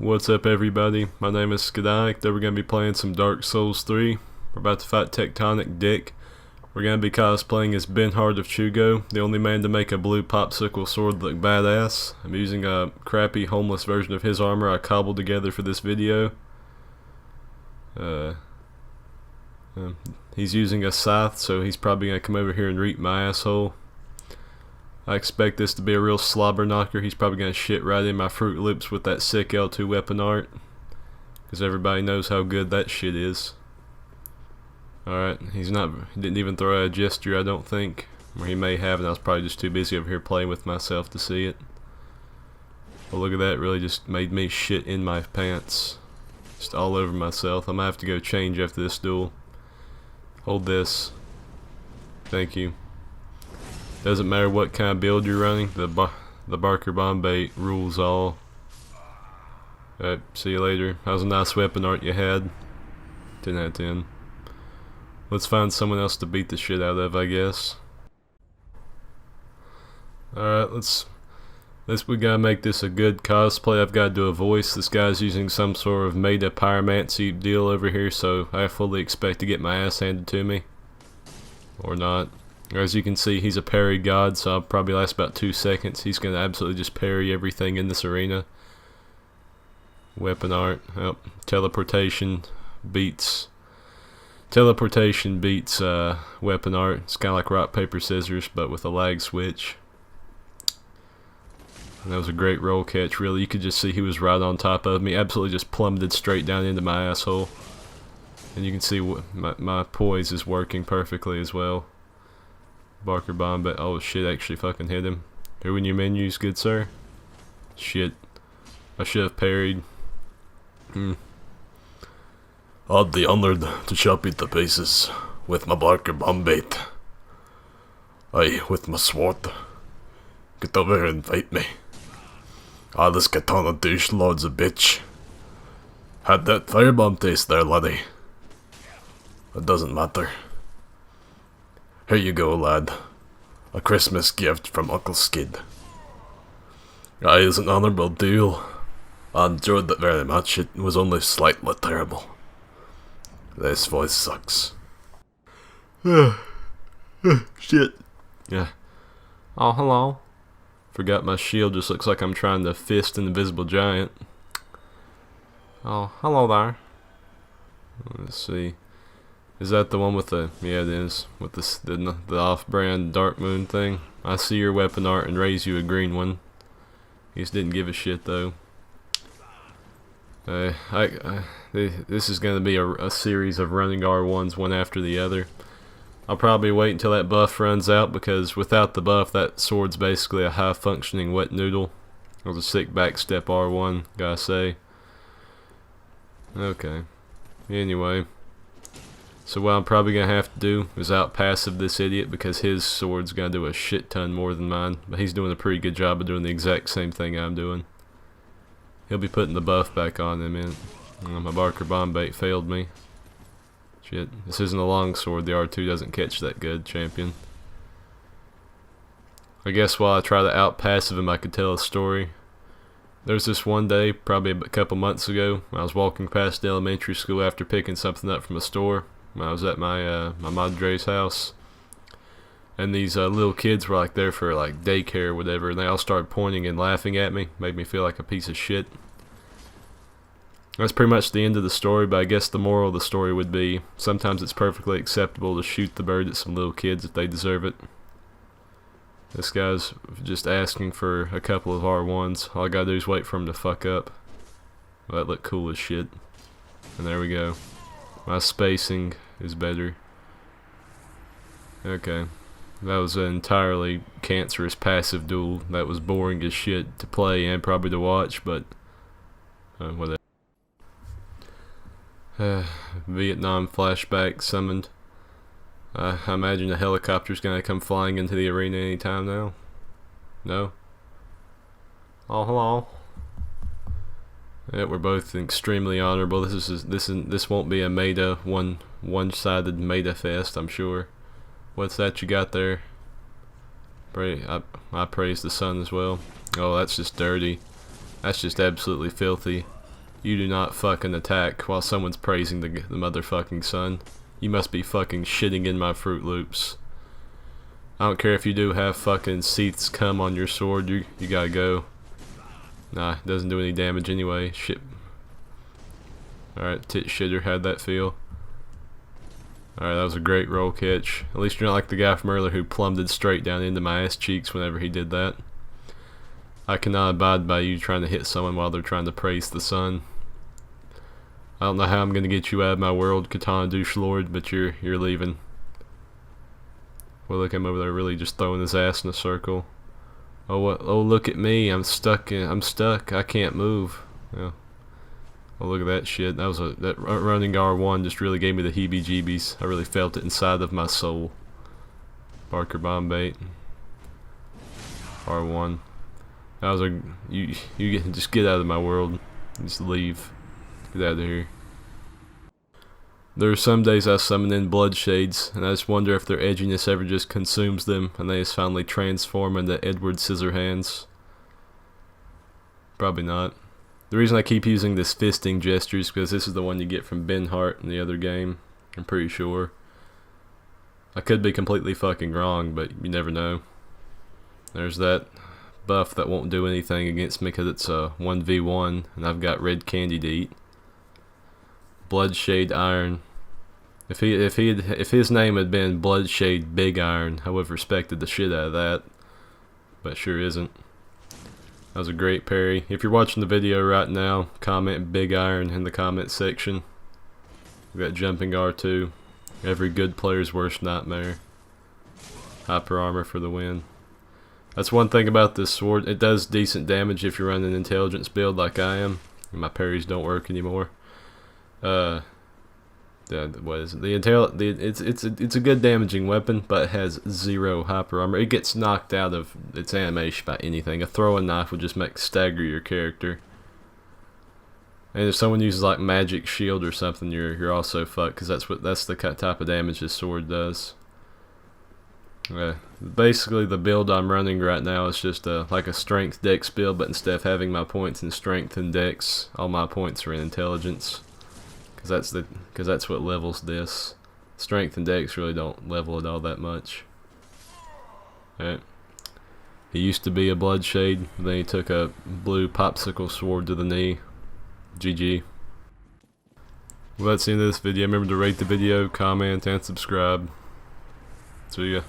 What's up everybody, my name is Skidonic. Today we're going to be playing some Dark Souls 3. We're about to fight Tectonic Dick. We're going to be cosplaying as Benhart of Jugo, the only man to make a blue popsicle sword look badass. I'm using a crappy homeless version of his armor I cobbled together for this video. He's using a scythe, so he's probably going to come over here and reap my asshole. I expect this to be a real slobber knocker. He's probably going to shit right in my Fruit Loops with that sick L2 weapon art, because everybody knows how good that shit is. Alright, he didn't even throw out a gesture, I don't think. Or he may have, and I was probably just too busy over here playing with myself to see it. But look at that, really just made me shit in my pants. Just all over myself. I'm going to have to go change after this duel. Hold this. Thank you. Doesn't matter what kind of build you're running, the Barker Bombay rules all. Alright, see you later. That was a nice weapon art you had. 10 out of 10. Let's find someone else to beat the shit out of, I guess. Alright, we gotta make this a good cosplay. I've gotta do a voice. This guy's using some sort of meta pyromancy deal over here, so I fully expect to get my ass handed to me. Or not. As you can see, he's a parry god, so I'll probably last about 2 seconds. He's gonna absolutely just parry everything in this arena. Weapon art. Oh, teleportation beats weapon art. It's kinda like rock, paper, scissors, but with a lag switch. And that was a great roll catch, really. You could just see he was right on top of me. Absolutely just plummeted straight down into my asshole. And you can see my poise is working perfectly as well. Barker bomb, but oh shit, actually fucking hit him. Who in your menus, good sir? Shit. I should have parried. I'd the honored to chop it to pieces with my Barker bomb bait. Aye, with my sword. Get over here and fight me. This katana douche lord's a bitch. Had that firebomb taste there, laddie. It doesn't matter. Here you go, lad. A Christmas gift from Uncle Skid. Aye, it's an honourable duel. I enjoyed it very much. It was only slightly terrible. This voice sucks. Shit. Yeah. Oh, hello. Forgot my shield just looks like I'm trying to fist an invisible giant. Oh, hello there. Let's see. Is that the one with the... yeah, it is. With the off-brand Dark Moon thing. I see your weapon art and raise you a green one. He just didn't give a shit, though. This is going to be a series of running R1s, one after the other. I'll probably wait until that buff runs out, because without the buff, that sword's basically a high-functioning wet noodle. It was a sick backstep R1, gotta say. Okay. Anyway. So what I'm probably going to have to do is out-passive this idiot, because his sword's going to do a shit ton more than mine. But he's doing a pretty good job of doing the exact same thing I'm doing. He'll be putting the buff back on in a minute. My Barker bomb bait failed me. Shit. This isn't a long sword. The R2 doesn't catch that good, champion. I guess while I try to out-passive him, I could tell a story. There was this one day, probably a couple months ago, I was walking past the elementary school after picking something up from a store. I was at my madre's house, and these little kids were like there for like daycare or whatever, and they all started pointing and laughing at me. Made me feel like a piece of shit. That's pretty much the end of the story, but I guess the moral of the story would be sometimes it's perfectly acceptable to shoot the bird at some little kids if they deserve it. This guy's just asking for a couple of R1s. All I gotta do is wait for him to fuck up. Well, that looked cool as shit. And there we go. My spacing is better. Okay. That was an entirely cancerous passive duel. That was boring as shit to play and probably to watch, but whatever. Vietnam flashback summoned. I imagine a helicopter's gonna come flying into the arena anytime now. No? Oh, hello. Yeah, we're both extremely honorable. This won't be a meta one-sided meta fest, I'm sure. What's that you got there? I praise the sun as well. Oh, that's just dirty. That's just absolutely filthy. You do not fucking attack while someone's praising the motherfucking sun. You must be fucking shitting in my Fruit Loops. I don't care if you do have fucking seats come on your sword, you gotta go. Nah, it doesn't do any damage anyway. Shit. Alright, tit shitter, how'd that feel? Alright, that was a great roll catch. At least you're not like the guy from earlier who plummeted straight down into my ass cheeks whenever he did that. I cannot abide by you trying to hit someone while they're trying to praise the sun. I don't know how I'm gonna get you out of my world, Katana douche lord, but you're leaving. Well, look, him over there really just throwing his ass in a circle. Oh, what? Oh, look at me! I'm stuck. I can't move. Yeah. Oh, look at that shit. That running R1 just really gave me the heebie-jeebies. I really felt it inside of my soul. Barker bomb bait. R1. That was just get out of my world. Just leave. Get out of here. There are some days I summon in Bloodshades, and I just wonder if their edginess ever just consumes them, and they just finally transform into Edward Scissorhands. Probably not. The reason I keep using this fisting gesture is because this is the one you get from Benhart in the other game. I'm pretty sure. I could be completely fucking wrong, but you never know. There's that buff that won't do anything against me because it's a 1v1, and I've got red candy to eat. Bloodshade Iron. If his name had been Bloodshade Big Iron, I would have respected the shit out of that. But sure isn't. That was a great parry. If you're watching the video right now, comment Big Iron in the comment section. We got jumping R2. Every good player's worst nightmare. Hyper armor for the win. That's one thing about this sword. It does decent damage if you run an intelligence build like I am. And my parries don't work anymore. What is it? It's a good damaging weapon, but it has 0 hyper armor. It gets knocked out of its animation by anything. A throwing knife would just stagger your character. And if someone uses like magic shield or something, you're also fucked, because that's the type of damage this sword does. Basically, the build I'm running right now is just like a strength dex build, but instead of having my points in strength and dex, all my points are in intelligence. Because that's what levels this. Strength and dex really don't level it all that much. Alright. He used to be a Bloodshade, then he took a blue popsicle sword to the knee. GG. Well, that's the end of this video. Remember to rate the video, comment, and subscribe. See ya.